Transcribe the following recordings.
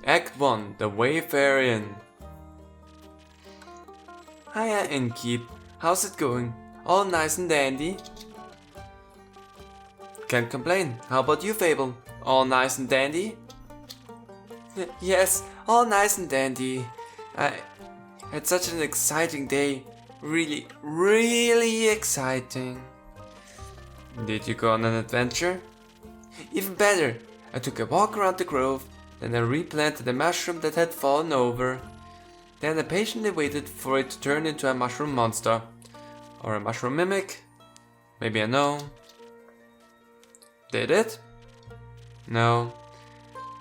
Act 1, The Wayfarer Inn. Hiya, Innkeep. How's it going? All nice and dandy? Can't complain. How about you, Fable? All nice and dandy? Yes, all nice and dandy. I had such an exciting day. Really, really exciting. Did you go on an adventure? Even better. I took a walk around the grove, then I replanted a mushroom that had fallen over. Then I patiently waited for it to turn into a mushroom monster. Or a mushroom mimic. Maybe a gnome. Did it? No.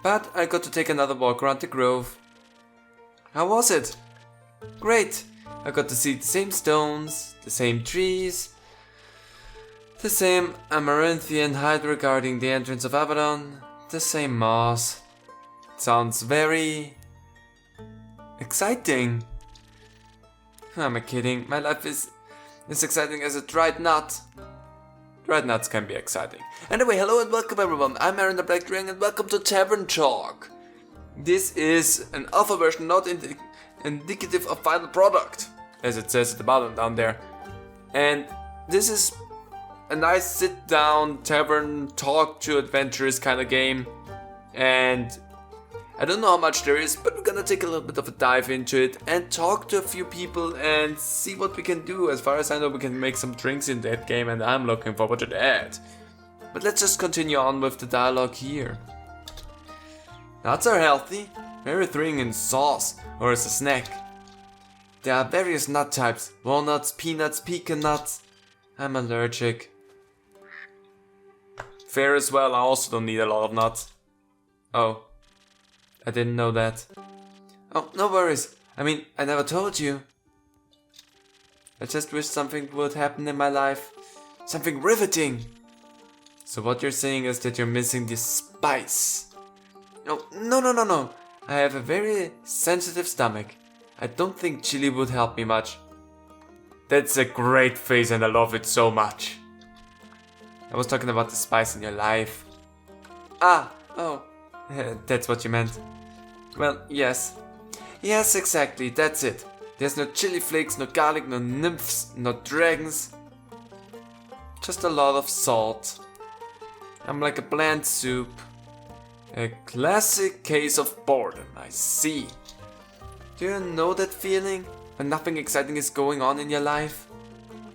But I got to take another walk around the grove. How was it? Great! I got to see the same stones, the same trees, the same amaranthian hide guarding the entrance of Abaddon, the same moss. Sounds very exciting. Who am I kidding? My life is as exciting as a dried nut. Dried nuts can be exciting. Anyway, hello and welcome everyone. I'm Aaron the Black Dragon and welcome to Tavern Talk. This is an alpha version, not indicative of final product, as it says at the bottom down there. And this is a nice sit-down tavern talk to adventurers kind of game. And I don't know how much there is, but we're gonna take a little bit of a dive into it and talk to a few people and see what we can do. As far as I know, we can make some drinks in that game and I'm looking forward to that. But let's just continue on with the dialogue here. Nuts are healthy, very throwing in sauce or as a snack. There are various nut types: walnuts, peanuts, pecan nuts. I'm allergic. Fair as well, I also don't need a lot of nuts. Oh, I didn't know that. Oh, no worries. I mean, I never told you. I just wish something would happen in my life. Something riveting. So what you're saying is that you're missing the spice. Oh, no. I have a very sensitive stomach. I don't think chili would help me much. That's a great face and I love it so much. I was talking about the spice in your life. That's what you meant. Well, yes. Yes, exactly, that's it. There's no chili flakes, no garlic, no nymphs, no dragons. Just a lot of salt. I'm like a bland soup. A classic case of boredom, I see. Do you know that feeling? When nothing exciting is going on in your life?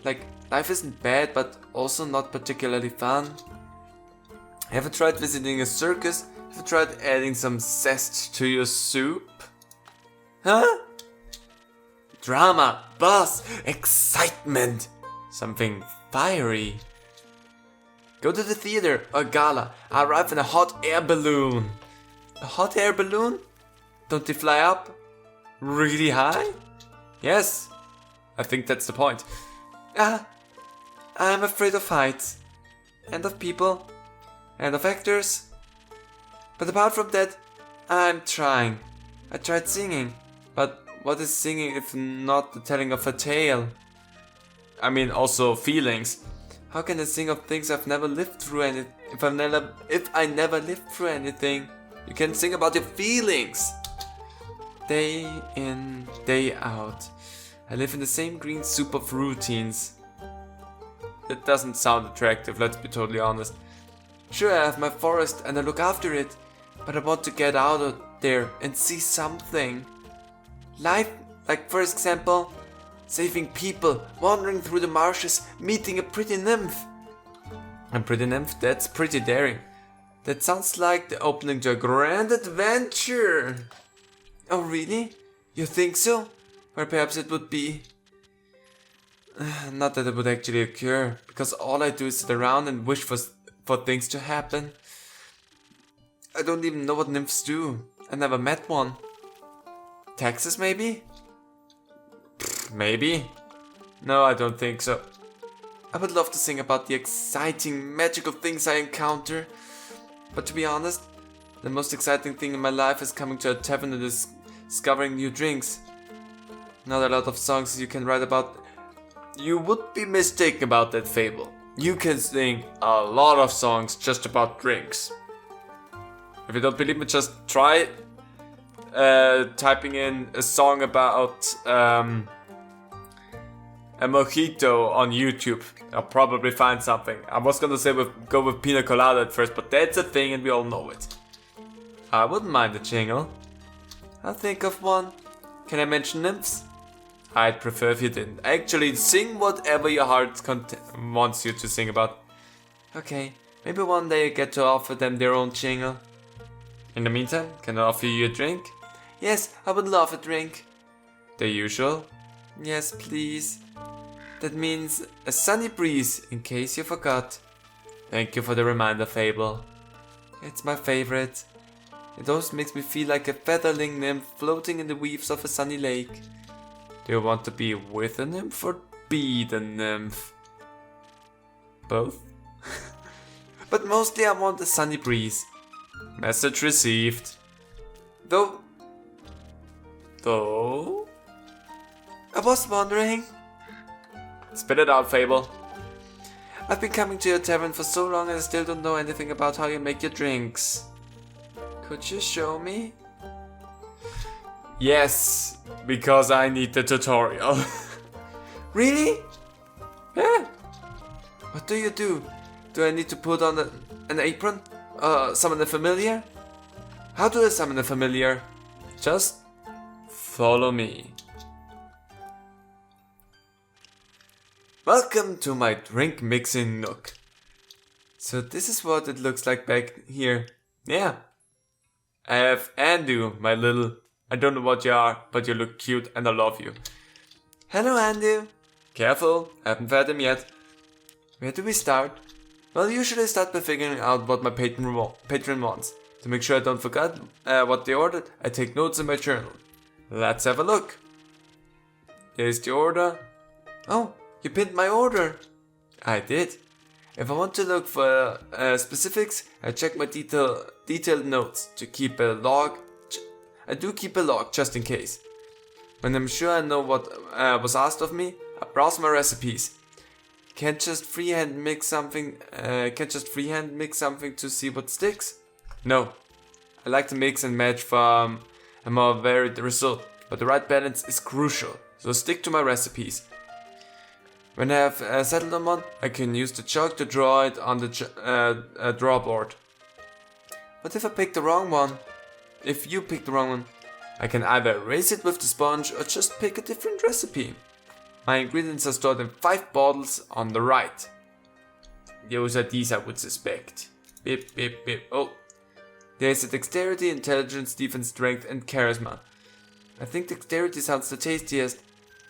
Like, life isn't bad, but also not particularly fun. Have you tried visiting a circus? Have you tried adding some zest to your soup? Huh? Drama, buzz, excitement. Something fiery. Go to the theater or gala. Arrive in a hot air balloon. A hot air balloon? Don't they fly up really high? Yes, I think that's the point. I'm afraid of heights. And of people. And of actors. But apart from that, I'm trying. I tried singing. But what is singing if not the telling of a tale? I mean, also feelings. How can I sing of things I've never lived through if I never lived through anything? You can sing about your feelings. Day in, day out. I live in the same green soup of routines. That doesn't sound attractive, let's be totally honest. Sure, I have my forest and I look after it, but I want to get out of there and see something. Life, like for example, saving people, wandering through the marshes, meeting a pretty nymph. A pretty nymph? That's pretty daring. That sounds like the opening to a grand adventure. Oh really? You think so? Or perhaps it would be... Not that it would actually occur, because all I do is sit around and wish for things to happen. I don't even know what nymphs do. I never met one. Taxes maybe? Maybe? No, I don't think so. I would love to sing about the exciting, magical things I encounter. But to be honest, the most exciting thing in my life is coming to a tavern and discovering new drinks. Not a lot of songs you can write about. You would be mistaken about that, Fable. You can sing a lot of songs just about drinks. If you don't believe me, just try typing in a song about a mojito on YouTube. I'll probably find something. I was gonna say go with pina colada at first, but that's a thing and we all know it. I wouldn't mind a jingle. I'll think of one. Can I mention nymphs? I'd prefer if you didn't. Actually, sing whatever your heart wants you to sing about. Okay, maybe one day I get to offer them their own jingle. In the meantime, can I offer you a drink? Yes, I would love a drink. The usual? Yes, please. That means a sunny breeze, in case you forgot. Thank you for the reminder, Fable. It's my favorite. It always makes me feel like a featherling nymph floating in the waves of a sunny lake. Do you want to be with a nymph or be the nymph? Both? But mostly I want a sunny breeze. Message received. Though? I was wondering. Spit it out, Fable. I've been coming to your tavern for so long and I still don't know anything about how you make your drinks. Could you show me? Yes, because I need the tutorial. Really? Yeah. What do you do? Do I need to put on an apron? Summon a familiar? How do I summon a familiar? Just follow me. Welcome to my drink mixing nook. So this is what it looks like back here. Yeah. I have Andu, my little... I don't know what you are, but you look cute and I love you. Hello, Andu. Careful, haven't fed him yet. Where do we start? Well, usually start by figuring out what my patron wants. To make sure I don't forget what they ordered, I take notes in my journal. Let's have a look. Here's the order. Oh, you pinned my order. I did. If I want to look for specifics, I check my detailed notes to keep a log. I do keep a log just in case. When I'm sure I know what was asked of me, I browse my recipes. Can't just freehand mix something to see what sticks? No. I like to mix and match for a more varied result, but the right balance is crucial, so stick to my recipes. When I have settled on one, I can use the chalk to draw it on the draw board. What if I pick the wrong one? If you pick the wrong one, I can either erase it with the sponge or just pick a different recipe. My ingredients are stored in 5 bottles on the right. Those are these I would suspect. Bip, bip, bip. Oh. There's a dexterity, intelligence, defense, strength and charisma. I think dexterity sounds the tastiest.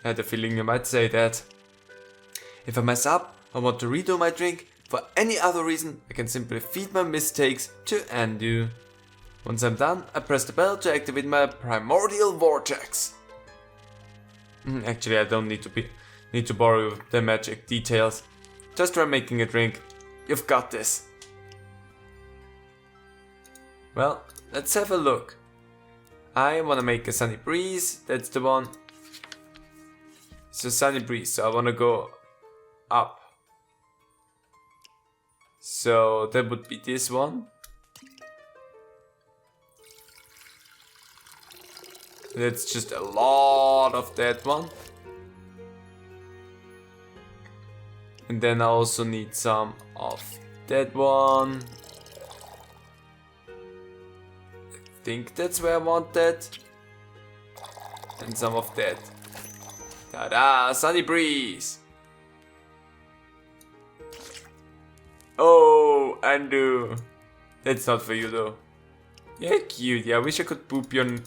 I had a feeling you might say that. If I mess up or want to redo my drink for any other reason, I can simply feed my mistakes to Andu. Once I'm done, I press the bell to activate my primordial vortex. Actually, I don't need to borrow the magic details. Just try making a drink. You've got this. Well, let's have a look. I want to make a sunny breeze. That's the one. It's a sunny breeze, so I want to go up. So that would be this one. That's just a lot of that one. And then I also need some of that one. I think that's where I want that. And some of that. Ta-da! Sunny breeze! Oh, Andu. That's not for you though. Yeah, cute. Yeah, I wish I could poop your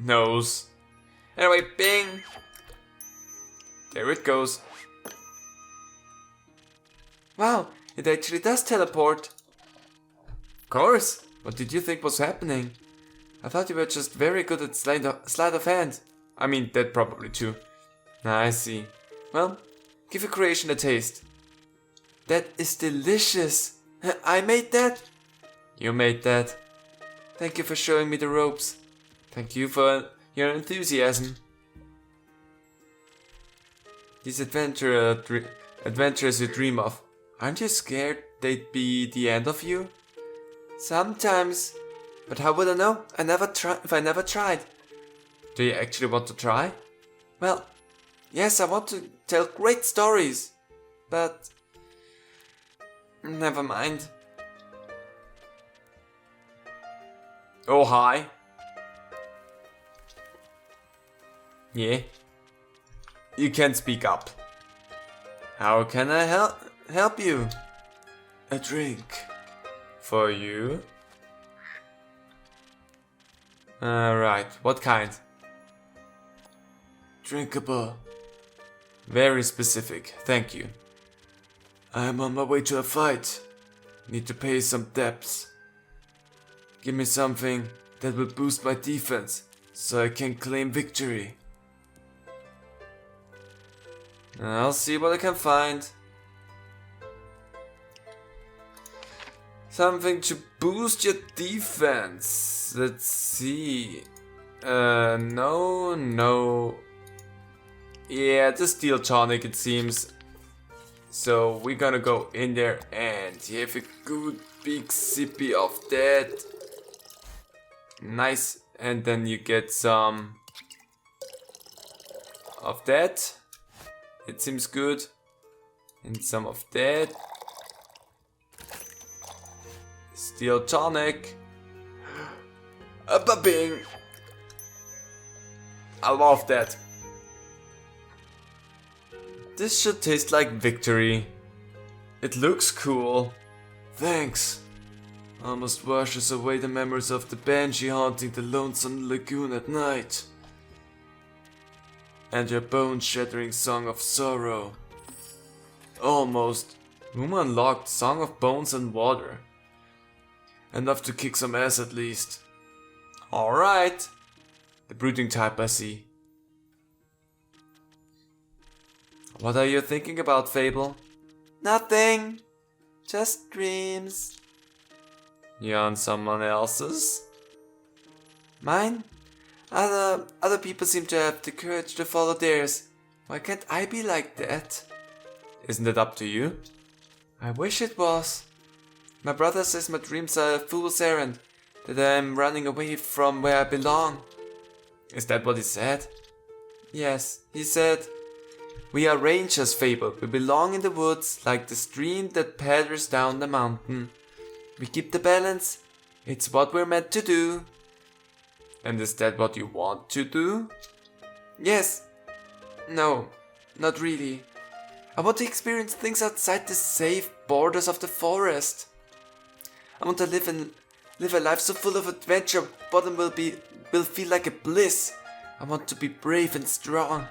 nose. Anyway, bing! There it goes. Wow, it actually does teleport. Of course. What did you think was happening? I thought you were just very good at sleight of hand. I mean, that probably too. I see. Well, give your creation a taste. That is delicious. I made that. You made that. Thank you for showing me the ropes. Thank you for your enthusiasm. These adventures you dream of, aren't you scared they'd be the end of you? Sometimes. But how would I know? If I never tried. Do you actually want to try? Well, yes, I want to tell great stories. But never mind. Oh, hi. Yeah. You can speak up. How can I help you? A drink. For you? Right. What kind? Drinkable. Very specific. Thank you. I'm on my way to a fight. Need to pay some debts. Give me something that will boost my defense so I can claim victory. I'll see what I can find. Something to boost your defense. Let's see. No. Yeah, the steel tonic it seems. So we're gonna go in there and have a good big sippy of that. Nice. And then you get some of that. It seems good. And some of that. Steel tonic. A ba-bing. I love that. This should taste like victory. It looks cool. Thanks. Almost washes away the memories of the banshee haunting the lonesome lagoon at night. And your bone-shattering song of sorrow. Almost. Room unlocked, Song of Bones and Water. Enough to kick some ass at least. Alright. The brooding type I see. What are you thinking about, Fable? Nothing. Just dreams. You on someone else's? Mine? Other people seem to have the courage to follow theirs. Why can't I be like that? Isn't it up to you? I wish it was. My brother says my dreams are a fool's errand, that I'm running away from where I belong. Is that what he said? Yes, he said, we are rangers, Fable. We belong in the woods, like the stream that patters down the mountain. We keep the balance. It's what we're meant to do. And is that what you want to do? Yes. No, not really. I want to experience things outside the safe borders of the forest. I want to live a life so full of adventure, bottom will feel like a bliss. I want to be brave and strong.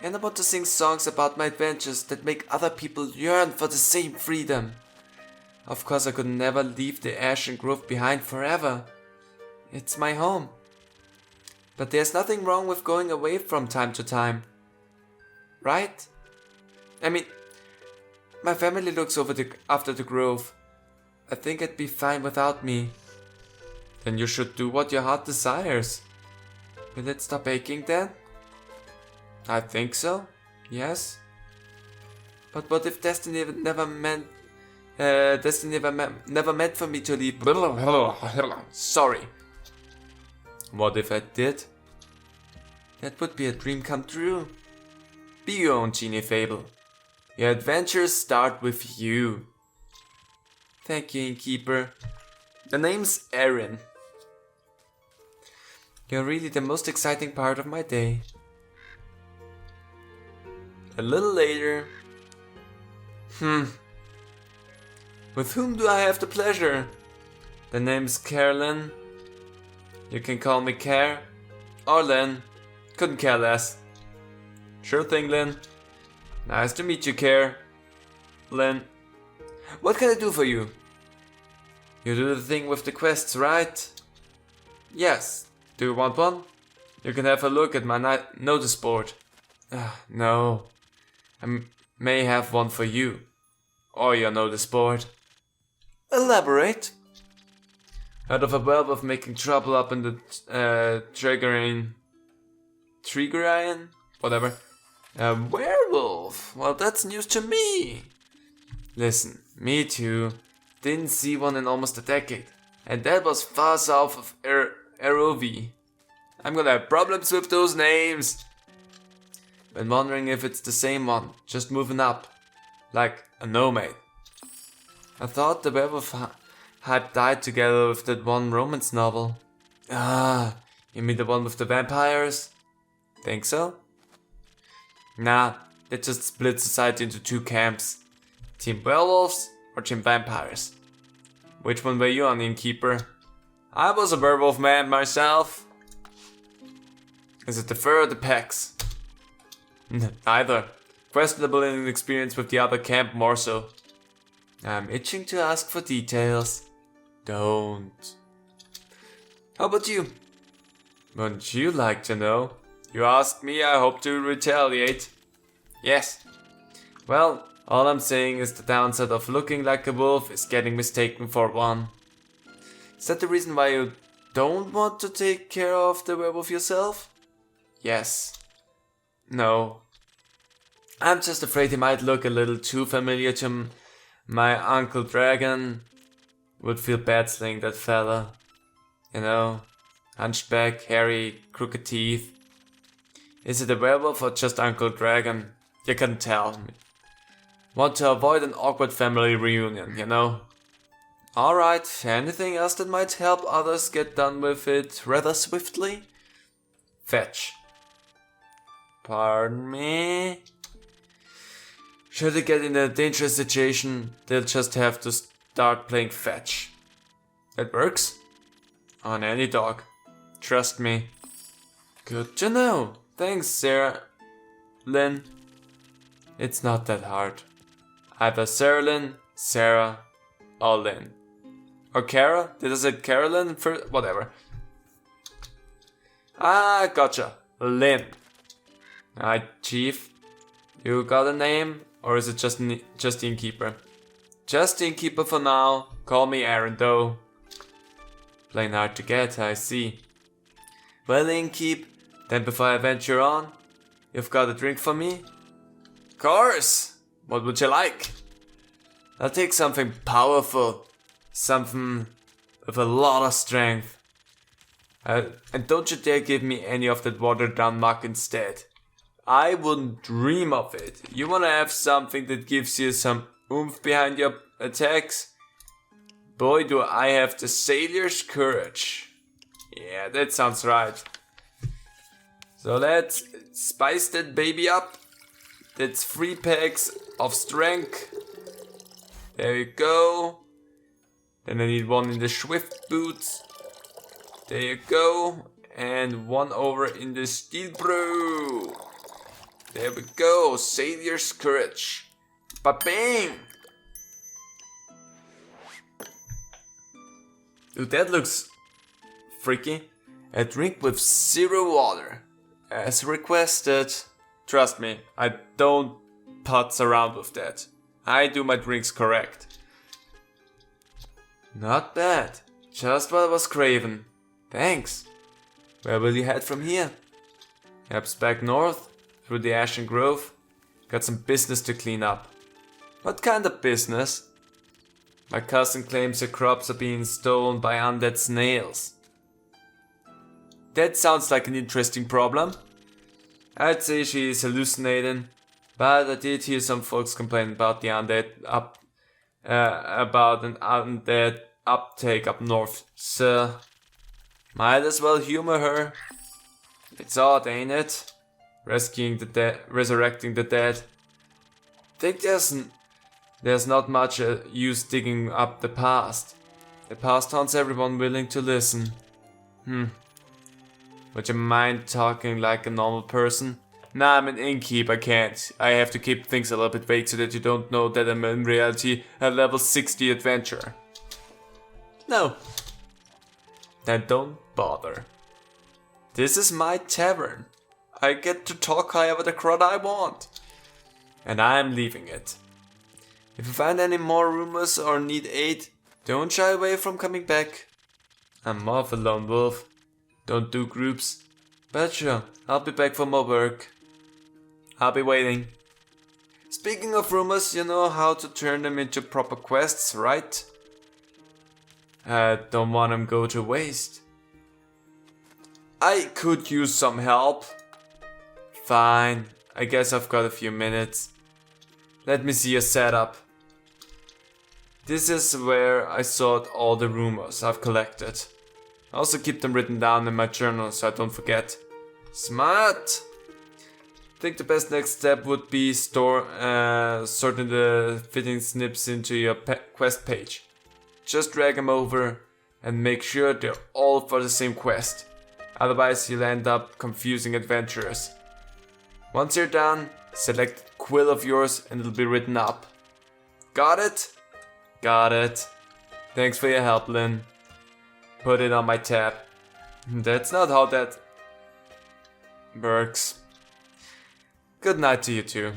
And I want to sing songs about my adventures that make other people yearn for the same freedom. Of course I could never leave the Ashen Grove behind forever. It's my home. But there's nothing wrong with going away from time to time. Right? I mean, my family looks after the grove. I think it'd be fine without me. Then you should do what your heart desires. Will it stop aching then? I think so, yes. But what if destiny never meant for me to leave? Sorry. What if I did? That would be a dream come true. Be your own genie, Fable. Your adventures start with you. Thank you, Innkeeper. The name's Erin. You're really the most exciting part of my day. A little later. With whom do I have the pleasure? The name's Carolyn. You can call me Care. Or Lynn. Couldn't care less. Sure thing, Lynn. Nice to meet you, Care. Lynn. What can I do for you? You do the thing with the quests, right? Yes. Do you want one? You can have a look at my notice board. No. I may have one for you. Or your notice board. Elaborate. Heard of a werewolf making trouble up in the Triggerine? Whatever. A werewolf? Well, that's news to me. Listen, me too. Didn't see one in almost a decade. And that was far south of ROV. I'm gonna have problems with those names. Been wondering if it's the same one, just moving up. Like a nomad. I thought the werewolf hype died together with that one romance novel. Ah, you mean the one with the vampires? Think so? Nah, they just split society into two camps. Team werewolves or team vampires? Which one were you on, Innkeeper? I was a werewolf man myself. Is it the fur or the pecs? Neither. Questionable inexperience with the other camp more so. I'm itching to ask for details. Don't. How about you? Wouldn't you like to know? You asked me, I hope to retaliate. Yes. Well, all I'm saying is the downside of looking like a wolf is getting mistaken for one. Is that the reason why you don't want to take care of the werewolf yourself? Yes. No. I'm just afraid he might look a little too familiar to my Uncle Dragon. Would feel bad slaying that fella. You know, hunchback, hairy, crooked teeth. Is it a werewolf or just Uncle Dragon? You can tell me. Want to avoid an awkward family reunion, you know? Alright, anything else that might help others get done with it rather swiftly? Fetch. Pardon me? Should they get in a dangerous situation, they'll just have to start playing fetch. That works? On any dog. Trust me. Good to know. Thanks, Sarah. Lynn. It's not that hard. Either Sarah Lynn, Sarah, or Lynn. Or Kara? Did I say Carolyn first? Whatever. Ah, gotcha. Lynn. Alright, Chief. You got a name? Or is it just Innkeeper? Just Innkeeper for now. Call me Aaron though. Plain hard to get, I see. Well, Innkeep, then before I venture on, you've got a drink for me? Course! What would you like? I'll take something powerful. Something with a lot of strength. And don't you dare give me any of that watered down muck instead. I wouldn't dream of it. You wanna have something that gives you some oomph behind your attacks? Boy, do I have the sailor's courage. Yeah, that sounds right. So let's spice that baby up. That's 3 packs of strength. There you go. Then I need 1 in the swift boots. There you go. And 1 over in the steel brew. There we go. Sailor's courage. Ba-bang! Dude, that looks freaky. A drink with 0 water. As requested. Trust me, I don't putz around with that. I do my drinks correct. Not bad. Just what I was craving. Thanks. Where will you head from here? Perhaps back north? Through the Ashen Grove? Got some business to clean up. What kind of business? My cousin claims her crops are being stolen by undead snails. That sounds like an interesting problem. I'd say she is hallucinating, but I did hear some folks complain about the undead about an undead uptake up north, so might as well humor her. It's odd, ain't it? Rescuing the dead, resurrecting the dead. Think there's not much use digging up the past. The past haunts everyone willing to listen. Would you mind talking like a normal person? Nah, I'm an innkeeper, I can't. I have to keep things a little bit vague so that you don't know that I'm in reality a level 60 adventurer. No. Then don't bother. This is my tavern. I get to talk however the crud I want. And I'm leaving it. If you find any more rumors or need aid, don't shy away from coming back. I'm more of a lone wolf. Don't do groups. But sure, I'll be back for more work. I'll be waiting. Speaking of rumors, you know how to turn them into proper quests, right? I don't want him go to waste. I could use some help. Fine, I guess I've got a few minutes. Let me see your setup. This is where I sort all the rumors I've collected. I also keep them written down in my journal so I don't forget. Smart! I think the best next step would be sorting the fitting snips into your quest page. Just drag them over and make sure they're all for the same quest. Otherwise you'll end up confusing adventurers. Once you're done, select a quill of yours and it'll be written up. Got it? Got it. Thanks for your help, Lynn. Put it on my tab. That's not how that works. Good night to you two.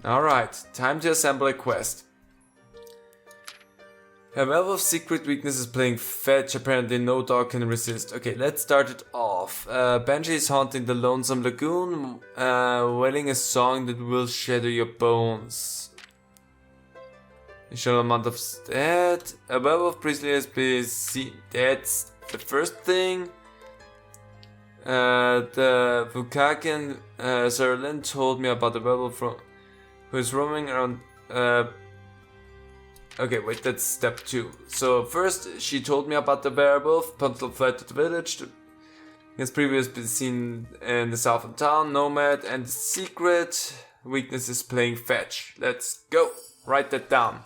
Alright, time to assemble a quest. A werewolf's secret weakness is playing fetch, apparently no dog can resist. Okay, let's start it off. Banshee is haunting the lonesome lagoon, wailing a song that will shatter your bones. A short amount of dead. A werewolf priestly has been seen. That's the first thing. The Vukakian Zerlin told me about the werewolf who is roaming around. Okay, wait, that's step 2. So first, she told me about the werewolf. Puntel fled to the village. He has previously been seen in the southern town, nomad, and the secret weakness is playing fetch. Let's go. Write that down.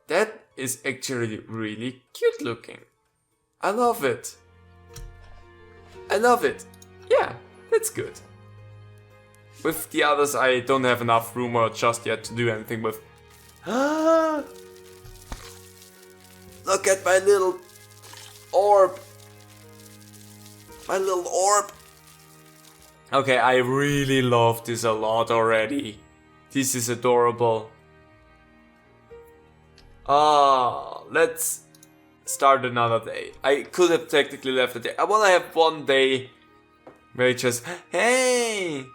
That is actually really cute looking. I love it. I love it. Yeah, that's good. With the others, I don't have enough rumor just yet to do anything with. Look at my little orb. My little orb. Okay, I really love this a lot already. This is adorable. Let's start another day. I could have technically left a day. I want to have one day where it just, hey!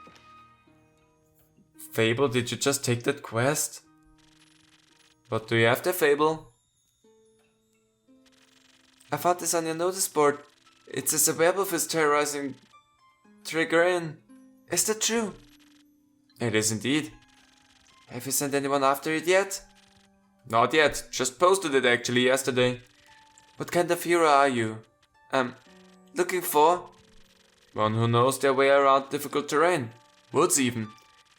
Fable, did you just take that quest? What do you have there, Fable? I found this on your notice board. It says a werewolf is terrorizing Triggerin. Is that true? It is indeed. Have you sent anyone after it yet? Not yet, just posted it actually yesterday. What kind of hero are you? Looking for? One who knows their way around difficult terrain. Woods even.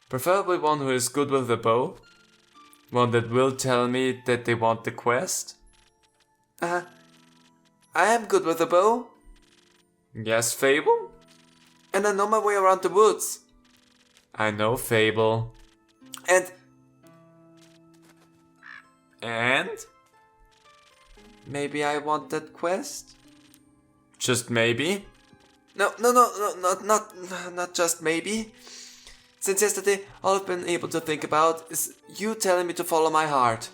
Preferably one who is good with a bow. One that will tell me that they want the quest. I am good with a bow. Yes, Fable? And I know my way around the woods. I know, Fable. And? Maybe I want that quest? Just maybe? No, not just maybe. Since yesterday, all I've been able to think about is you telling me to follow my heart.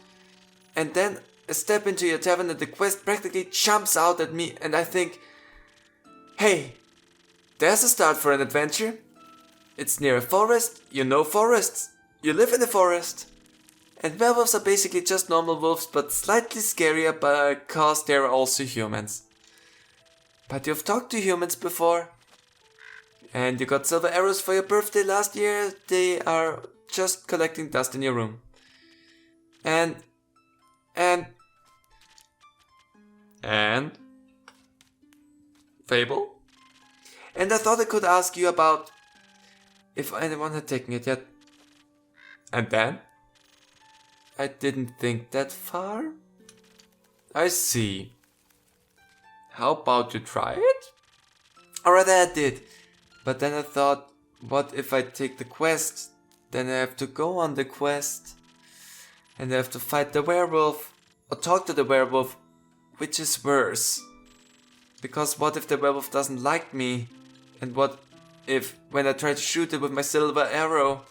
And then I step into your tavern and the quest practically jumps out at me and I think, hey, there's a start for an adventure. It's near a forest, you know forests, you live in a forest. And werewolves are basically just normal wolves but slightly scarier because they're also humans. But you've talked to humans before. And you got silver arrows for your birthday last year. They are just collecting dust in your room. And Fable? And I thought I could ask you about if anyone had taken it yet. And then? I didn't think that far. I see. How about you try it? Or rather I did. But then I thought, what if I take the quest? Then I have to go on the quest. And I have to fight the werewolf. Or talk to the werewolf. Which is worse. Because what if the werewolf doesn't like me? And what if, when I try to shoot it with my silver arrow,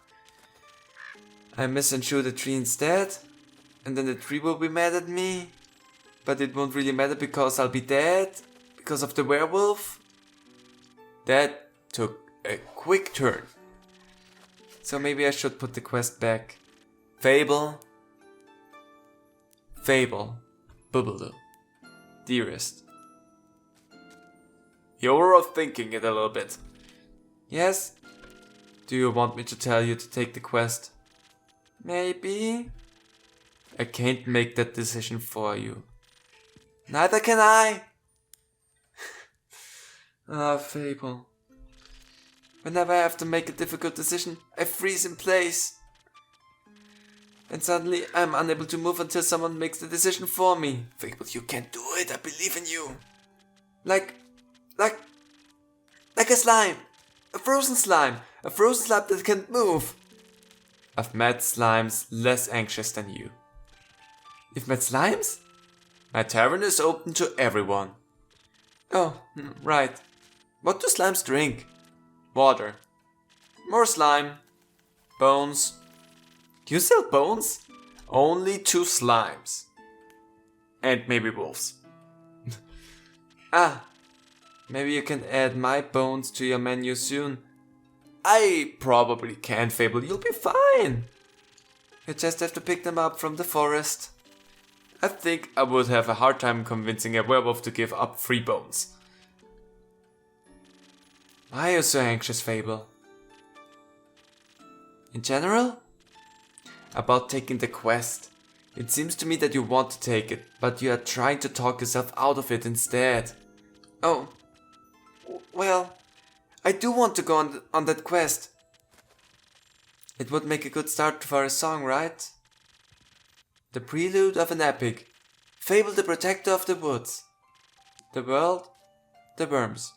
I miss and shoot a tree instead? And then the tree will be mad at me? But it won't really matter because I'll be dead? Because of the werewolf? That took a quick turn. So maybe I should put the quest back. Fable. Fable. Bubble. Dearest. You're overthinking it a little bit. Yes? Do you want me to tell you to take the quest? Maybe? I can't make that decision for you. Neither can I! Fable. Whenever I have to make a difficult decision, I freeze in place. And suddenly I'm unable to move until someone makes the decision for me. Fable, you can do it, I believe in you. Like a slime. A frozen slime that can't move. I've met slimes less anxious than you. You've met slimes? My tavern is open to everyone. Oh, right. What do slimes drink? Water. More slime. Bones. Do you sell bones? Only 2 slimes. And maybe wolves. Maybe you can add my bones to your menu soon. I probably can, Fable. You'll be fine. You just have to pick them up from the forest. I think I would have a hard time convincing a werewolf to give up 3 bones. Why are you so anxious, Fable? In general? About taking the quest. It seems to me that you want to take it, but you are trying to talk yourself out of it instead. Oh. Well, I do want to go on that quest. It would make a good start for a song, right? The prelude of an epic. Fable the protector of the woods. The world, the worms.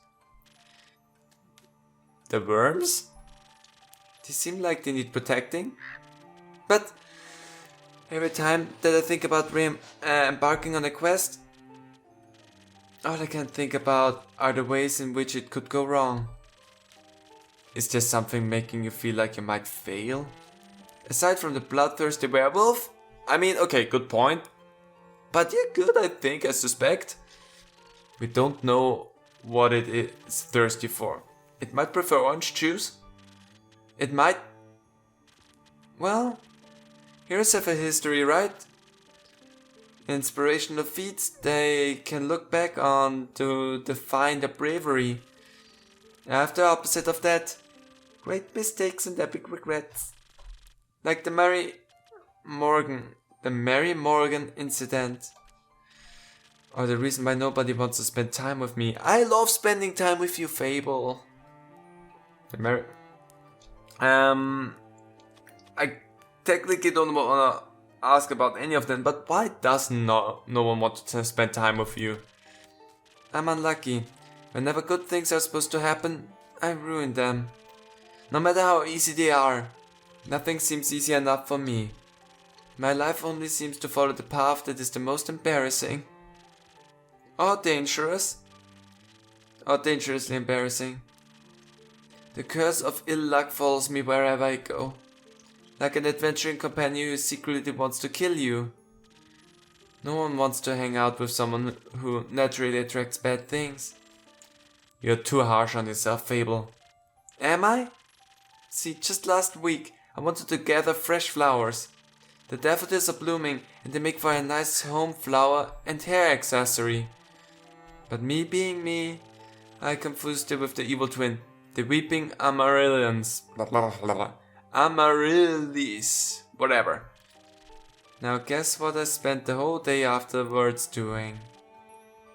The worms? They seem like they need protecting. But every time that I think about embarking on a quest, all I can think about are the ways in which it could go wrong. Is there something making you feel like you might fail? Aside from the bloodthirsty werewolf? I mean, okay, good point. But you're good, I think, I suspect. We don't know what it is thirsty for. It might prefer orange juice. It might... Well, heroes have a history, right? Inspirational feats they can look back on to define their bravery. After opposite of that, great mistakes and epic regrets. Like the Mary Morgan incident. Or the reason why nobody wants to spend time with me. I love spending time with you, Fable. I technically don't want to ask about any of them, but why does no one want to spend time with you? I'm unlucky. Whenever good things are supposed to happen, I ruin them. No matter how easy they are, nothing seems easy enough for me. My life only seems to follow the path that is the most embarrassing. Or dangerous. Or dangerously embarrassing. The curse of ill luck follows me wherever I go. Like an adventuring companion who secretly wants to kill you. No one wants to hang out with someone who naturally attracts bad things. You're too harsh on yourself, Fable. Am I? See, just last week I wanted to gather fresh flowers. The daffodils are blooming and they make for a nice home flower and hair accessory. But me being me, I confused it with the evil twin, the weeping Amaryllis. Amaryllis. Whatever. Now guess what I spent the whole day afterwards doing?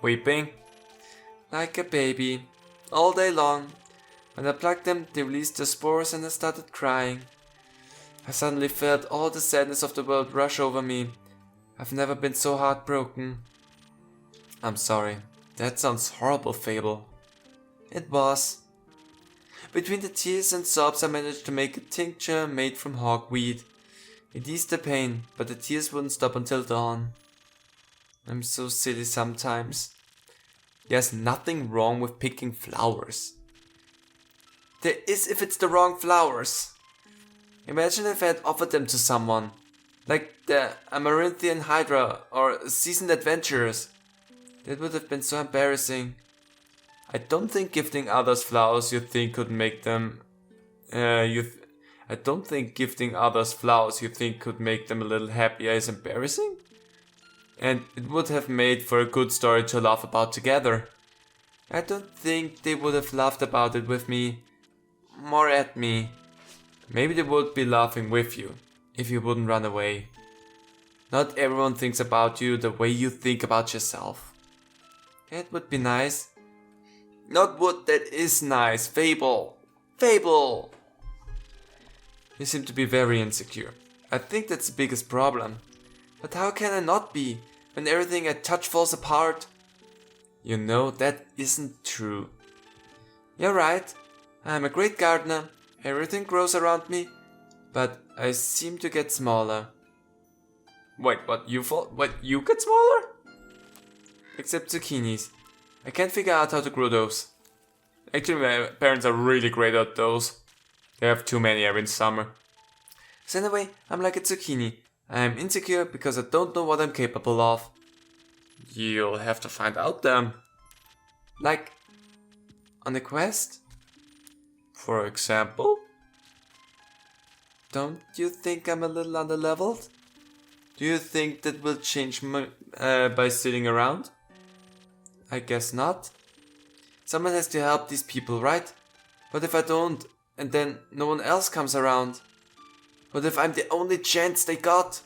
Weeping. Like a baby. All day long. When I plucked them, they released the spores and I started crying. I suddenly felt all the sadness of the world rush over me. I've never been so heartbroken. I'm sorry. That sounds horrible, Fable. It was. Between the tears and sobs I managed to make a tincture made from hogweed. It eased the pain, but the tears wouldn't stop until dawn. I'm so silly sometimes. There's nothing wrong with picking flowers. There is if it's the wrong flowers. Imagine if I had offered them to someone. Like the Amaranthian Hydra or Seasoned Adventurers. That would have been so embarrassing. I don't think gifting others flowers you think could make them... I don't think gifting others flowers you think could make them a little happier is embarrassing. and it would have made for a good story to laugh about together. I don't think they would have laughed about it with me, more at me. Maybe they would be laughing with you, if you wouldn't run away. Not everyone thinks about you the way you think about yourself. It would be nice. Not what that is nice, Fable. Fable! You seem to be very insecure. I think that's the biggest problem. But how can I not be, when everything I touch falls apart? You know, that isn't true. You're right. I'm a great gardener. Everything grows around me. But I seem to get smaller. Wait, what? You get smaller? Except zucchinis. I can't figure out how to grow those. Actually, my parents are really great at those. They have too many every summer. So anyway, I'm like a zucchini. I'm insecure because I don't know what I'm capable of. You'll have to find out then. Like, on a quest? For example? Don't you think I'm a little underleveled? Do you think that will change by sitting around? I guess not. Someone has to help these people, right? What if I don't, and then no one else comes around? What if I'm the only chance they got?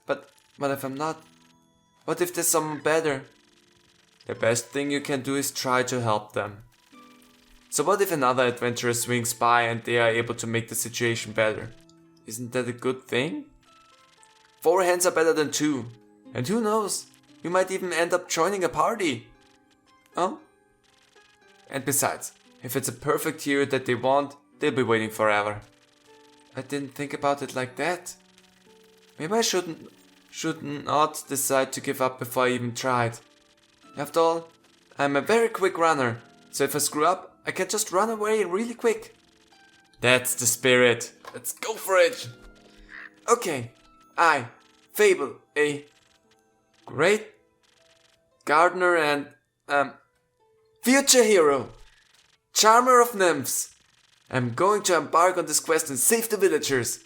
But what if I'm not? What if there's someone better? The best thing you can do is try to help them. So what if another adventurer swings by and they are able to make the situation better? Isn't that a good thing? 4 hands are better than 2. And who knows? You might even end up joining a party. Oh? And besides, if it's a perfect hero that they want, they'll be waiting forever. I didn't think about it like that. Maybe I should not decide to give up before I even tried. After all, I'm a very quick runner, so if I screw up, I can just run away really quick. That's the spirit. Let's go for it. Okay, I, Fable, a great gardener and future hero, charmer of nymphs. I'm going to embark on this quest and save the villagers.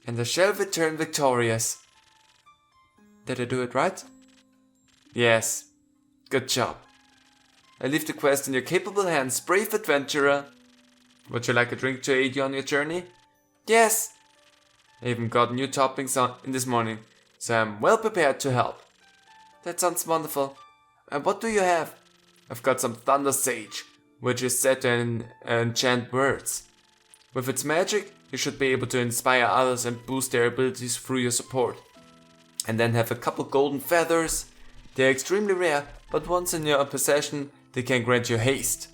And I shall return victorious. Did I do it right? Yes. Good job. I leave the quest in your capable hands, brave adventurer. Would you like a drink to aid you on your journey? Yes. I even got new toppings in this morning, so I'm well prepared to help. That sounds wonderful. And what do you have? I've got some Thunder Sage, which is set to enchant words. With its magic, you should be able to inspire others and boost their abilities through your support. And then have a couple golden feathers. They're extremely rare, but once in your possession, they can grant you haste.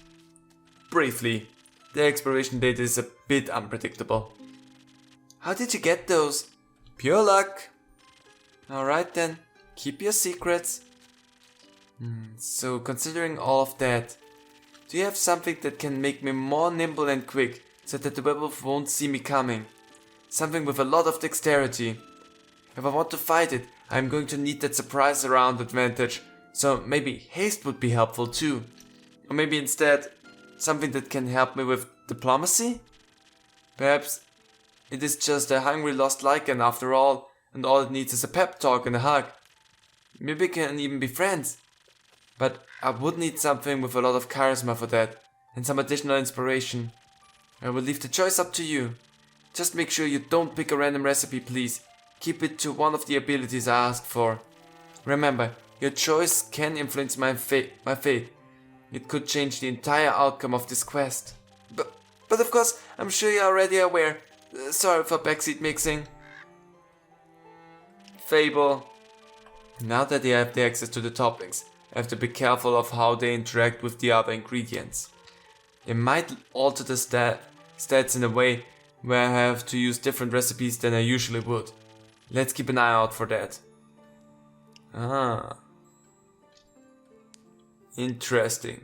Briefly, their expiration date is a bit unpredictable. How did you get those? Pure luck. Alright then, keep your secrets. So considering all of that, do you have something that can make me more nimble and quick so that the werewolf won't see me coming? Something with a lot of dexterity. If I want to fight it, I'm going to need that surprise around advantage, so maybe haste would be helpful too. Or maybe instead, something that can help me with diplomacy? Perhaps it is just a hungry lost lichen after all, and all it needs is a pep talk and a hug. Maybe we can even be friends. But I would need something with a lot of charisma for that, and some additional inspiration. I will leave the choice up to you. Just make sure you don't pick a random recipe, please. Keep it to one of the abilities I asked for. Remember, your choice can influence my fate. It could change the entire outcome of this quest. But of course, I'm sure you're already aware. Sorry for backseat mixing. Fable. Now that you have the access to the toppings, I have to be careful of how they interact with the other ingredients. They might alter the stats in a way where I have to use different recipes than I usually would. Let's keep an eye out for that. Interesting.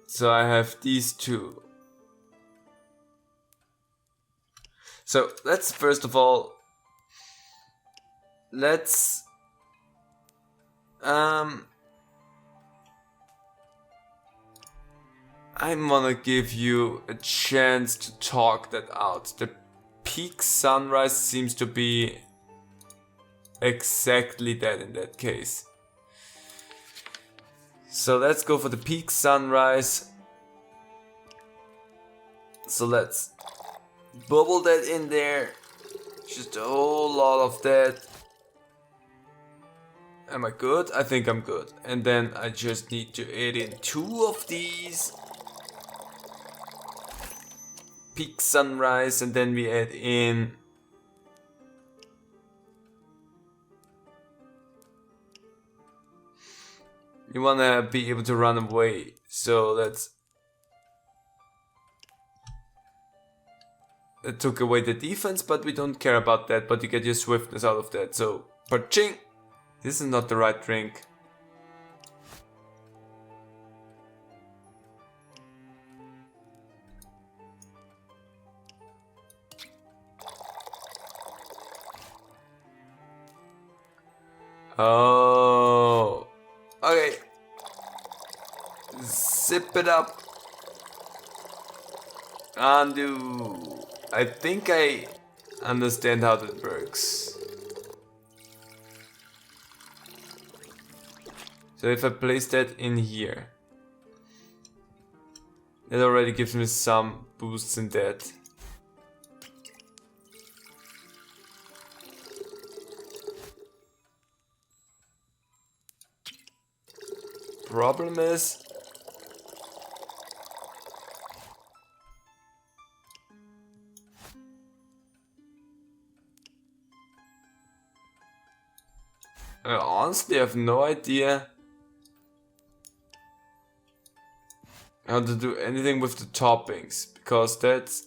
So I have these two. So let's first of all, I wanna give you a chance to talk that out. The peak sunrise seems to be exactly that in that case. So let's go for the peak sunrise. So let's bubble that in there. Just a whole lot of that. Am I good? I think I'm good. And then I just need to add in 2 of these. Peak sunrise, and then we add in you wanna be able to run away, so that took away the defense, but we don't care about that, but you get your swiftness out of that, so pa-ching! This is not the right drink. Oh, okay. Zip it up. Undo. I think I understand how that works. So if I place that in here, that already gives me some boosts in that. Problem is, I honestly have no idea how to do anything with the toppings, because that's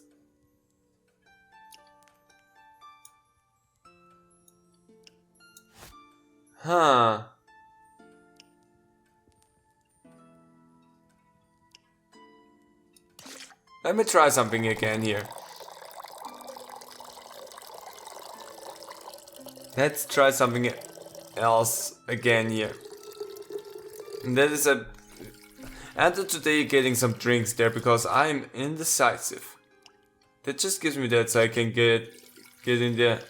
Let me try something again here. Let's try something else again here. And that is a... And today you're getting some drinks there because I'm indecisive. That just gives me that so I can get in there.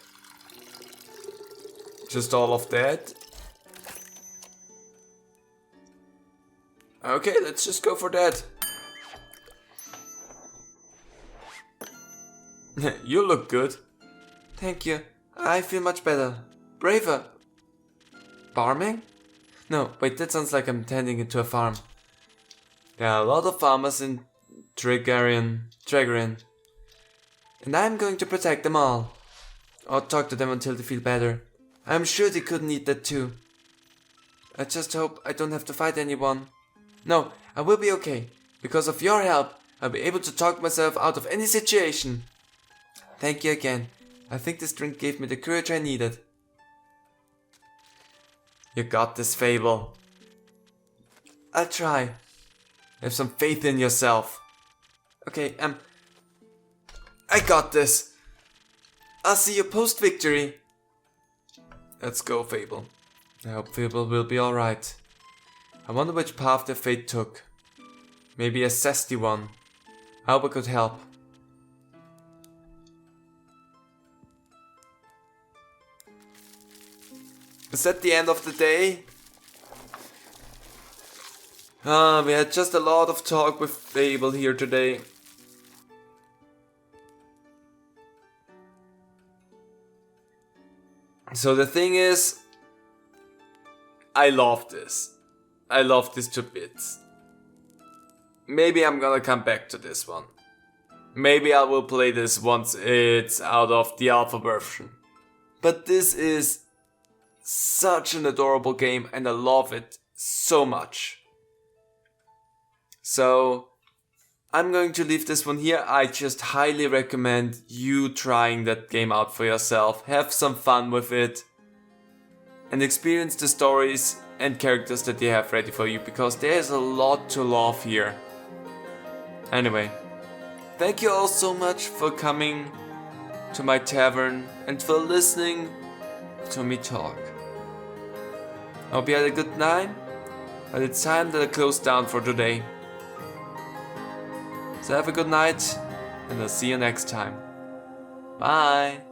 Just all of that. Okay, let's just go for that. You look good. Thank you. I feel much better. Braver. Farming? No, wait, that sounds like I'm tending it to a farm. There are a lot of farmers in Dragarin. And I'm going to protect them all. Or talk to them until they feel better. I'm sure they could need that too. I just hope I don't have to fight anyone. No, I will be okay. Because of your help, I'll be able to talk myself out of any situation. Thank you again. I think this drink gave me the courage I needed. You got this, Fable. I'll try. Have some faith in yourself. Okay, I got this. I'll see you post-victory. Let's go, Fable. I hope Fable will be alright. I wonder which path their fate took. Maybe a zesty one. I hope I could help. Is that the end of the day? We had just a lot of talk with Fable here today. So the thing is, I love this. I love this to bits. Maybe I'm gonna come back to this one. Maybe I will play this once it's out of the alpha version. But this is such an adorable game and I love it so much. So I'm going to leave this one here. I just highly recommend you trying that game out for yourself. Have some fun with it. And experience the stories and characters that they have ready for you. Because there's a lot to love here. Anyway. Thank you all so much for coming to my tavern. And for listening to me talk. I hope you had a good night. But it's time that I close down for today. So have a good night, and I'll see you next time. Bye.